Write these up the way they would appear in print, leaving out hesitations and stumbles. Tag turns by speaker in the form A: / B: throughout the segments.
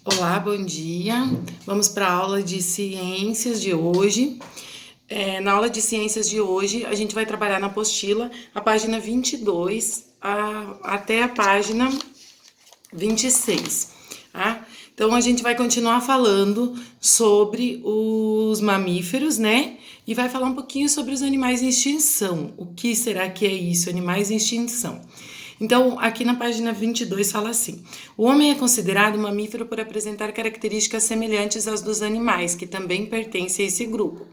A: Olá, bom dia. Vamos para a aula de ciências de hoje. Na aula de ciências de hoje, a gente vai trabalhar na apostila, a página 22 até a página 26, tá? Então, a gente vai continuar falando sobre os mamíferos, né? E vai falar um pouquinho sobre os animais em extinção. O que será que é isso, animais em extinção? Então, aqui na página 22 fala assim: o homem é considerado mamífero por apresentar características semelhantes às dos animais, que também pertencem a esse grupo.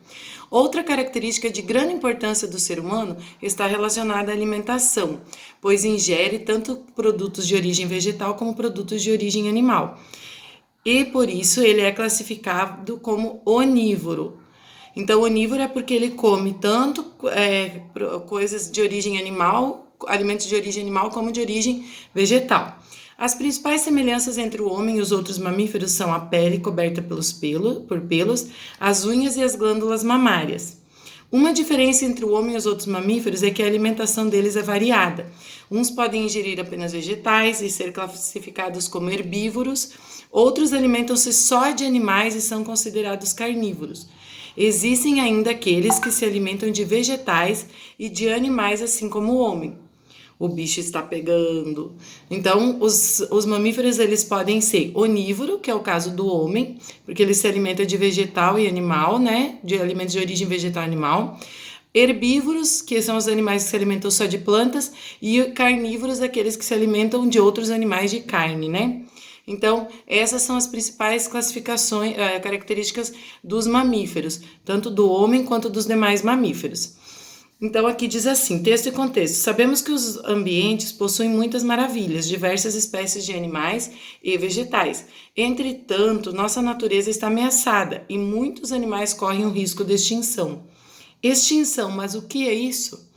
A: Outra característica de grande importância do ser humano está relacionada à alimentação, pois ingere tanto produtos de origem vegetal como produtos de origem animal. E por isso ele é classificado como onívoro. Então, onívoro é porque ele come tanto coisas de origem animal, alimentos de origem animal, como de origem vegetal. As principais semelhanças entre o homem e os outros mamíferos são a pele coberta por pelos, as unhas e as glândulas mamárias. Uma diferença entre o homem e os outros mamíferos é que a alimentação deles é variada. Uns podem ingerir apenas vegetais e ser classificados como herbívoros, outros alimentam-se só de animais e são considerados carnívoros. Existem ainda aqueles que se alimentam de vegetais e de animais, assim como o homem. O bicho está pegando. Então, os mamíferos, eles podem ser onívoro, que é o caso do homem, porque ele se alimenta de vegetal e animal, né? De alimentos de origem vegetal e animal. Herbívoros, que são os animais que se alimentam só de plantas, e carnívoros, aqueles que se alimentam de outros animais de carne, né? Então, essas são as principais classificações, características dos mamíferos, tanto do homem quanto dos demais mamíferos. Então, aqui diz assim, texto e contexto. Sabemos que os ambientes possuem muitas maravilhas, diversas espécies de animais e vegetais. Entretanto, nossa natureza está ameaçada e muitos animais correm o risco de extinção. Extinção, mas o que é isso?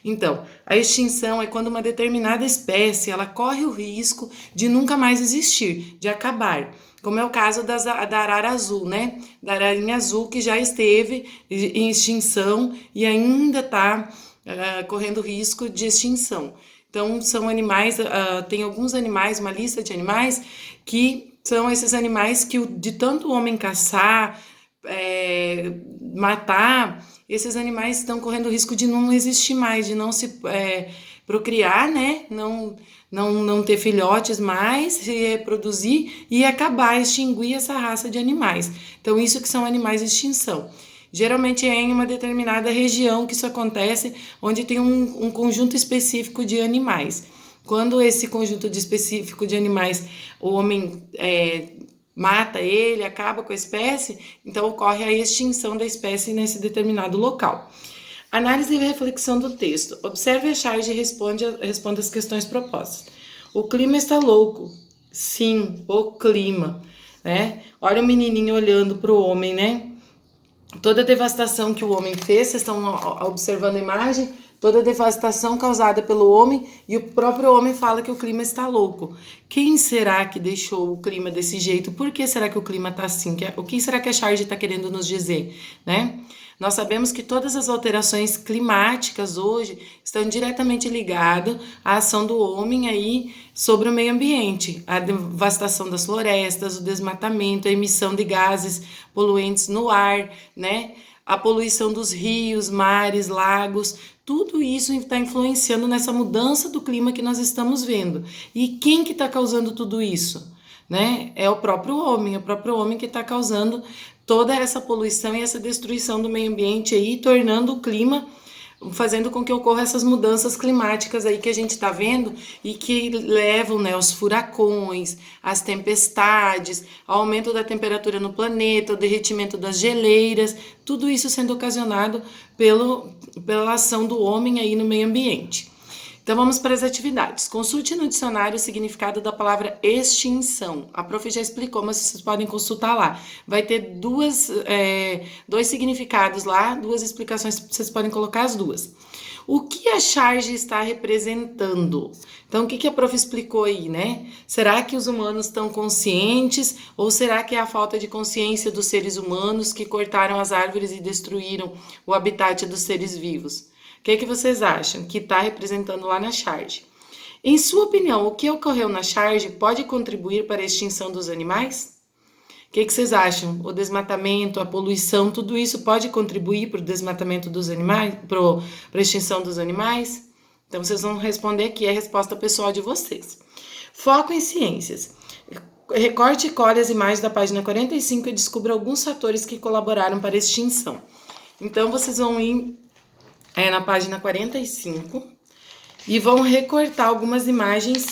A: Então, a extinção é quando uma determinada espécie ela corre o risco de nunca mais existir, de acabar. Como é o caso da arara azul, né? Da ararinha azul que já esteve em extinção e ainda está correndo risco de extinção. Então, são animais, tem alguns animais, uma lista de animais que são esses animais que de tanto o homem caçar, matar, esses animais estão correndo o risco de não existir mais, de não se procriar, né? Não ter filhotes mais, se reproduzir e acabar, extinguir essa raça de animais. Então, isso que são animais de extinção. Geralmente é em uma determinada região que isso acontece, onde tem um conjunto específico de animais. Quando esse conjunto específico de animais, o homem mata ele, acaba com a espécie, então ocorre a extinção da espécie nesse determinado local. Análise e reflexão do texto. Observe a charge e responda as questões propostas. O clima está louco. Sim, o clima. Né? Olha o menininho olhando para o homem, né? Toda a devastação que o homem fez, vocês estão observando a imagem? Toda a devastação causada pelo homem e o próprio homem fala que o clima está louco. Quem será que deixou o clima desse jeito? Por que será que o clima está assim? O que será que a charge está querendo nos dizer, né? Nós sabemos que todas as alterações climáticas hoje estão diretamente ligadas à ação do homem aí sobre o meio ambiente, a devastação das florestas, o desmatamento, a emissão de gases poluentes no ar, né? A poluição dos rios, mares, lagos, tudo isso está influenciando nessa mudança do clima que nós estamos vendo. E quem que está causando tudo isso? Né? É o próprio homem que está causando toda essa poluição e essa destruição do meio ambiente aí, tornando o clima, fazendo com que ocorram essas mudanças climáticas aí que a gente está vendo e que levam, né, aos furacões, às tempestades, ao aumento da temperatura no planeta, o derretimento das geleiras, tudo isso sendo ocasionado pela ação do homem aí no meio ambiente. Então vamos para as atividades. Consulte no dicionário o significado da palavra extinção. A prof já explicou, mas vocês podem consultar lá. Vai ter dois significados lá, duas explicações, vocês podem colocar as duas. O que a charge está representando? Então, o que a prof explicou aí, né? Será que os humanos estão conscientes ou será que é a falta de consciência dos seres humanos que cortaram as árvores e destruíram o habitat dos seres vivos? O que vocês acham que está representando lá na charge? Em sua opinião, o que ocorreu na charge pode contribuir para a extinção dos animais? que vocês acham? O desmatamento, a poluição, tudo isso pode contribuir para o desmatamento dos animais, para a extinção dos animais? Então, vocês vão responder aqui a resposta pessoal de vocês. Foco em ciências. Recorte e colhe as imagens da página 45 e descubra alguns fatores que colaboraram para a extinção. Então, vocês vão ir na página 45 e vão recortar algumas imagens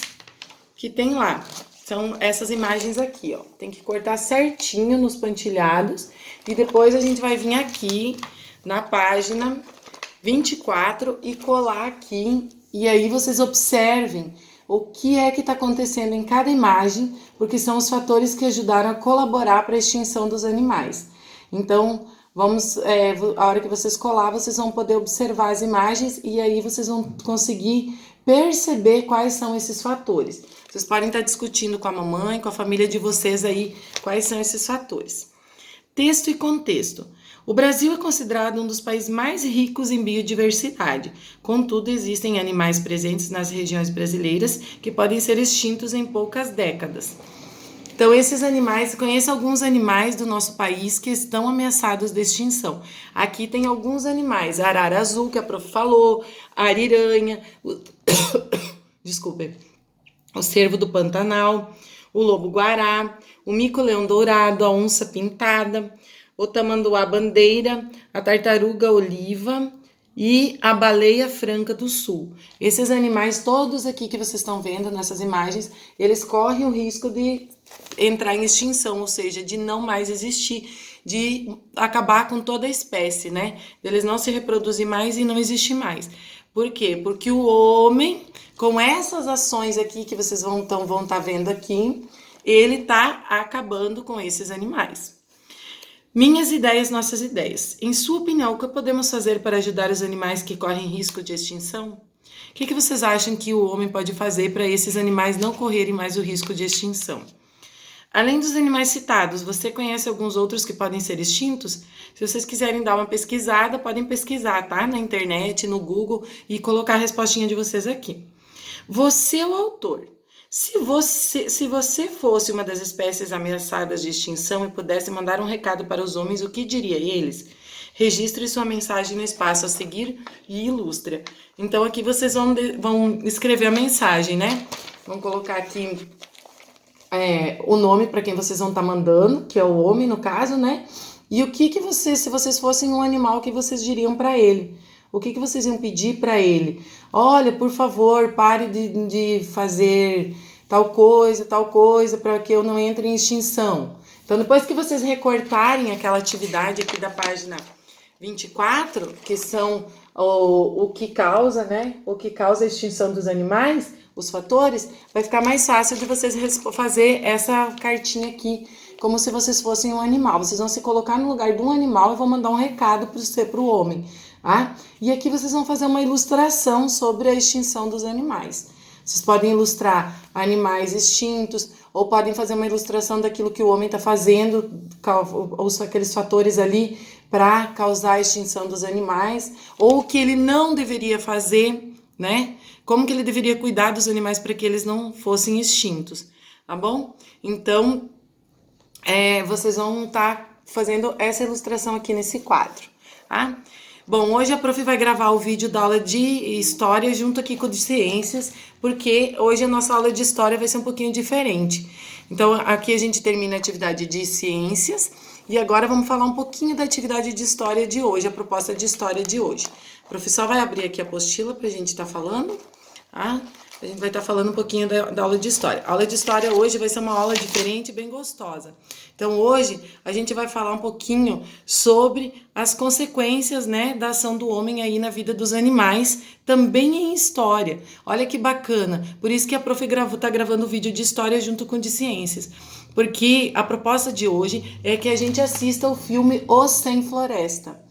A: que tem lá. São essas imagens aqui, ó. Tem que cortar certinho nos pontilhados e depois a gente vai vir aqui na página 24 e colar aqui. E aí vocês observem o que é que está acontecendo em cada imagem, porque são os fatores que ajudaram a colaborar para a extinção dos animais. Então, a hora que vocês colar, vocês vão poder observar as imagens e aí vocês vão conseguir perceber quais são esses fatores. Vocês podem estar discutindo com a mamãe, com a família de vocês aí, quais são esses fatores. Texto e contexto. O Brasil é considerado um dos países mais ricos em biodiversidade. Contudo, existem animais presentes nas regiões brasileiras que podem ser extintos em poucas décadas. Então, esses animais, conheça alguns animais do nosso país que estão ameaçados de extinção. Aqui tem alguns animais, a arara azul, que a prof falou, a ariranha, desculpe, o cervo do Pantanal, o lobo-guará, o mico-leão dourado, a onça pintada, o tamanduá-bandeira, a tartaruga-oliva e a baleia franca do sul. Esses animais todos aqui que vocês estão vendo nessas imagens, eles correm o risco de entrar em extinção, ou seja, de não mais existir, de acabar com toda a espécie, né? Eles não se reproduzir mais e não existir mais. Por quê? Porque o homem, com essas ações aqui que vocês vão estar vendo aqui, ele está acabando com esses animais. Minhas ideias, nossas ideias. Em sua opinião, o que podemos fazer para ajudar os animais que correm risco de extinção? O que vocês acham que o homem pode fazer para esses animais não correrem mais o risco de extinção? Além dos animais citados, você conhece alguns outros que podem ser extintos? Se vocês quiserem dar uma pesquisada, podem pesquisar, tá? Na internet, no Google e colocar a respostinha de vocês aqui. Você é o autor. Se você fosse uma das espécies ameaçadas de extinção e pudesse mandar um recado para os homens, o que diria eles? Registre sua mensagem no espaço a seguir e ilustra. Então, aqui vocês vão escrever a mensagem, né? Vamos colocar aqui o nome para quem vocês vão estar mandando, que é o homem, no caso, né? E o que vocês, se vocês fossem um animal, o que vocês diriam para ele? O que vocês iam pedir para ele? Olha, por favor, pare de fazer tal coisa, para que eu não entre em extinção. Então, depois que vocês recortarem aquela atividade aqui da página 24, que são o que causa, né? O que causa a extinção dos animais, os fatores, vai ficar mais fácil de vocês fazer essa cartinha aqui, como se vocês fossem um animal. Vocês vão se colocar no lugar de um animal e vão mandar um recado para o homem. Tá? E aqui vocês vão fazer uma ilustração sobre a extinção dos animais. Vocês podem ilustrar animais extintos, ou podem fazer uma ilustração daquilo que o homem está fazendo, ou aqueles fatores ali para causar a extinção dos animais, ou o que ele não deveria fazer, né? Como que ele deveria cuidar dos animais para que eles não fossem extintos, tá bom? Então, vocês vão estar fazendo essa ilustração aqui nesse quadro, tá? Bom, hoje a prof vai gravar o vídeo da aula de História junto aqui com o de Ciências, porque hoje a nossa aula de História vai ser um pouquinho diferente. Então, aqui a gente termina a atividade de Ciências e agora vamos falar um pouquinho da atividade de História de hoje, a proposta de História de hoje. O professor vai abrir aqui a apostila para a gente estar falando, tá? A gente vai estar falando um pouquinho da aula de História. A aula de História hoje vai ser uma aula diferente e bem gostosa. Então, hoje, a gente vai falar um pouquinho sobre as consequências, né, da ação do homem aí na vida dos animais, também em História. Olha que bacana. Por isso que a prof está gravando o vídeo de História junto com o de Ciências. Porque a proposta de hoje é que a gente assista o filme Os Sem Floresta.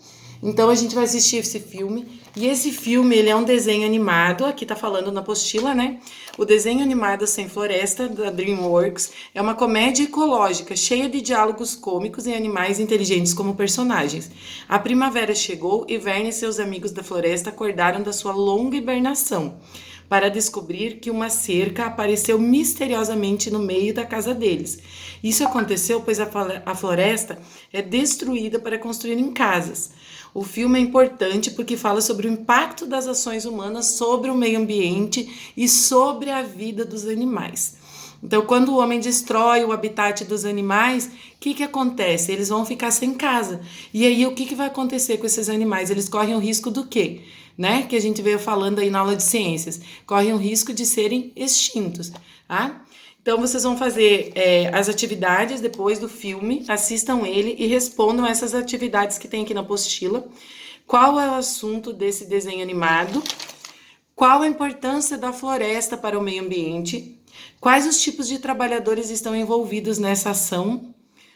A: Então, a gente vai assistir esse filme, e esse filme, ele é um desenho animado, aqui tá falando na apostila, né? O desenho animado Sem Floresta, da DreamWorks, é uma comédia ecológica, cheia de diálogos cômicos e animais inteligentes como personagens. A primavera chegou e Verne e seus amigos da floresta acordaram da sua longa hibernação. para descobrir que uma cerca apareceu misteriosamente no meio da casa deles. Isso aconteceu pois a floresta é destruída para construírem casas. O filme é importante porque fala sobre o impacto das ações humanas sobre o meio ambiente e sobre a vida dos animais. Então, quando o homem destrói o habitat dos animais, o que acontece? Eles vão ficar sem casa. E aí, o que vai acontecer com esses animais? Eles correm o risco do quê? Né? Que a gente veio falando aí na aula de ciências. Correm o risco de serem extintos. Tá? Então, vocês vão fazer as atividades depois do filme, assistam ele e respondam essas atividades que tem aqui na apostila. Qual é o assunto desse desenho animado? Qual a importância da floresta para o meio ambiente? Quais os tipos de trabalhadores estão envolvidos nessa ação?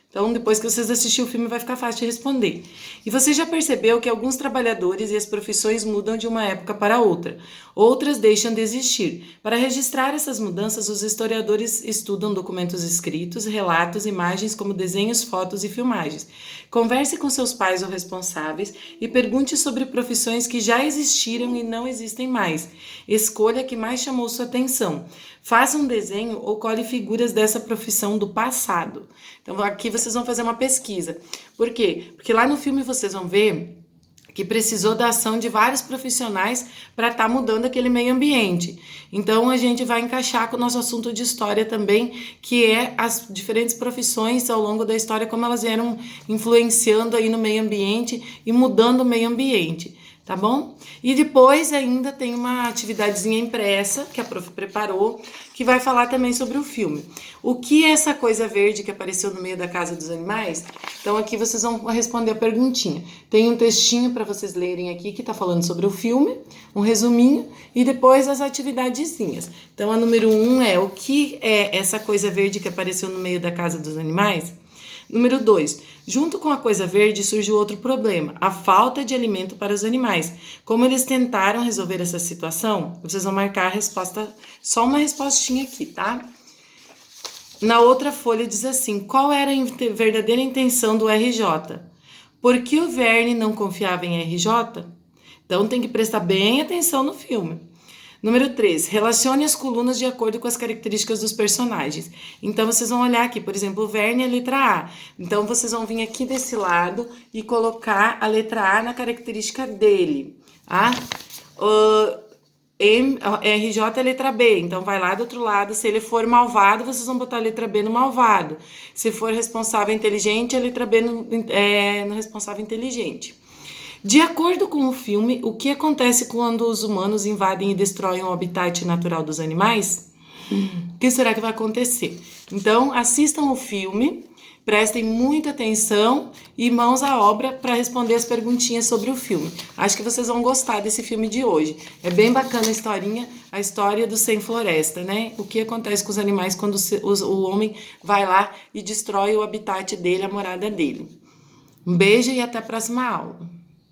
A: Então, depois que vocês assistirem o filme, vai ficar fácil de responder. E você já percebeu que alguns trabalhadores e as profissões mudam de uma época para outra. Outras deixam de existir. Para registrar essas mudanças, os historiadores estudam documentos escritos, relatos, imagens como desenhos, fotos e filmagens. Converse com seus pais ou responsáveis e pergunte sobre profissões que já existiram e não existem mais. Escolha a que mais chamou sua atenção. Faça um desenho ou colhe figuras dessa profissão do passado. Então, aqui vocês vão fazer uma pesquisa. Por quê? Porque lá no filme vocês vão ver que precisou da ação de vários profissionais para estar mudando aquele meio ambiente. Então, a gente vai encaixar com o nosso assunto de história também, que é as diferentes profissões ao longo da história, como elas vieram influenciando aí no meio ambiente e mudando o meio ambiente. Tá bom? E depois ainda tem uma atividadezinha impressa que a prof preparou, que vai falar também sobre o filme. O que é essa coisa verde que apareceu no meio da casa dos animais? Então aqui vocês vão responder a perguntinha. Tem um textinho para vocês lerem aqui que tá falando sobre o filme, um resuminho, e depois as atividadezinhas. Então a número 1 é: o que é essa coisa verde que apareceu no meio da casa dos animais? Número 2, junto com a coisa verde surgiu outro problema, a falta de alimento para os animais. Como eles tentaram resolver essa situação? Vocês vão marcar a resposta, só uma respostinha aqui, tá? Na outra folha diz assim: qual era a verdadeira intenção do RJ? Por que o Verne não confiava em RJ? Então tem que prestar bem atenção no filme. Número 3, relacione as colunas de acordo com as características dos personagens. Então, vocês vão olhar aqui, por exemplo, o Verne é a letra A. Então, vocês vão vir aqui desse lado e colocar a letra A na característica dele. Tá? RJ é a letra B, então vai lá do outro lado. Se ele for malvado, vocês vão botar a letra B no malvado. Se for responsável inteligente, a letra B no responsável inteligente. De acordo com o filme, o que acontece quando os humanos invadem e destroem o habitat natural dos animais? O que será que vai acontecer? Então, assistam o filme, prestem muita atenção e mãos à obra para responder as perguntinhas sobre o filme. Acho que vocês vão gostar desse filme de hoje. É bem bacana a historinha, a história do Sem Floresta, né? O que acontece com os animais quando o homem vai lá e destrói o habitat dele, a morada dele. Um beijo e até a próxima aula.